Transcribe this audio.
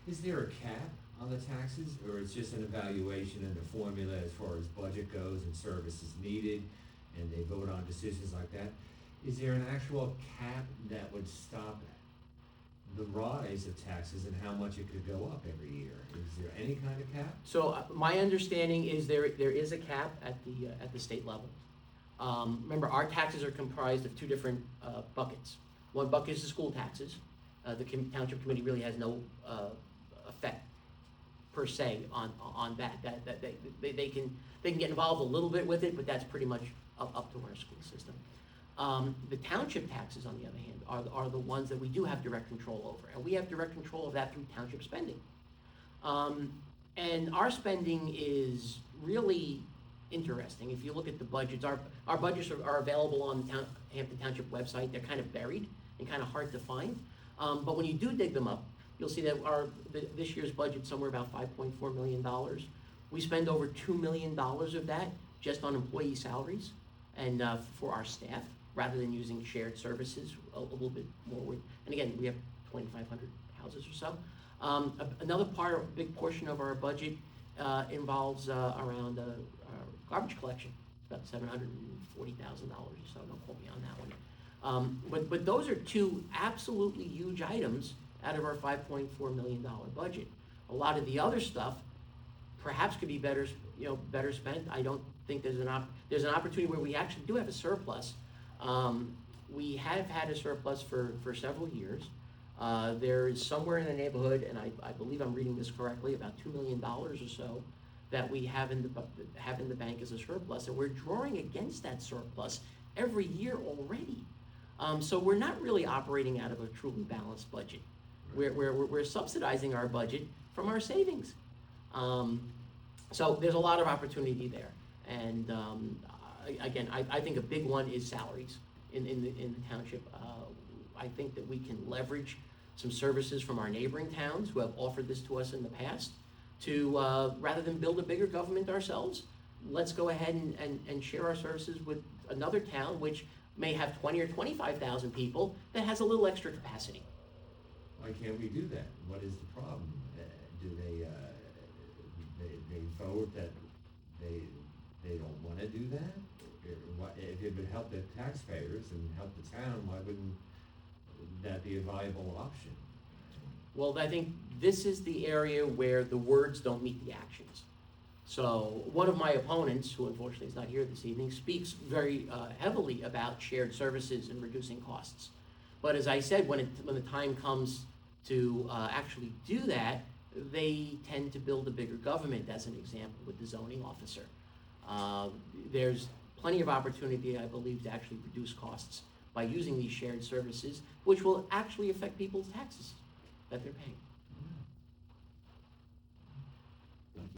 Is there a cap on the taxes, or it's just an evaluation and a formula as far as budget goes and services needed, and they vote on decisions like that? Is there an actual cap that would stop the rise of taxes and how much it could go up every year? Is there any kind of cap? So my understanding is there is a cap at the state level. Remember, our taxes are comprised of two different buckets. One bucket is the school taxes. The township committee really has no effect per se on that. They can get involved a little bit with it, but that's pretty much up to our school system. The township taxes, on the other hand, are the ones that we do have direct control over, and we have direct control of that through township spending. And our spending is really interesting. If you look at the budgets, our budgets are available on the Hampton Township website. They're kind of buried and kind of hard to find. But when you do dig them up, you'll see that this year's budget's somewhere about $5.4 million. We spend over $2 million of that just on employee salaries and for our staff, rather than using shared services a little bit more. And again, we have 2,500 houses or so. Another big portion of our budget involves around garbage collection, about $740,000 or so. Don't quote me on that one. But those are two absolutely huge items out of our $5.4 million budget. A lot of the other stuff perhaps could be better spent. I don't think there's an opportunity where we actually do have a surplus. We have had a surplus for several years. There is somewhere in the neighborhood, and I believe I'm reading this correctly, about $2 million or so that we have in the bank as a surplus, and we're drawing against that surplus every year already. So we're not really operating out of a truly balanced budget. We're subsidizing our budget from our savings. So there's a lot of opportunity there. And again, I think a big one is salaries in the township. I think that we can leverage some services from our neighboring towns who have offered this to us in the past to, rather than build a bigger government ourselves, let's go ahead and share our services with another town which may have 20 or 25,000 people that has a little extra capacity. Why can't we do that? What is the problem? Do they vote that they don't want to do that? If it would help the taxpayers and help the town, why wouldn't that be a viable option? Well, I think this is the area where the words don't meet the actions. So one of my opponents, who unfortunately is not here this evening, speaks very heavily about shared services and reducing costs. But as I said, when the time comes to actually do that, they tend to build a bigger government, as an example, with the zoning officer. There's plenty of opportunity, I believe, to actually reduce costs by using these shared services, which will actually affect people's taxes that they're paying.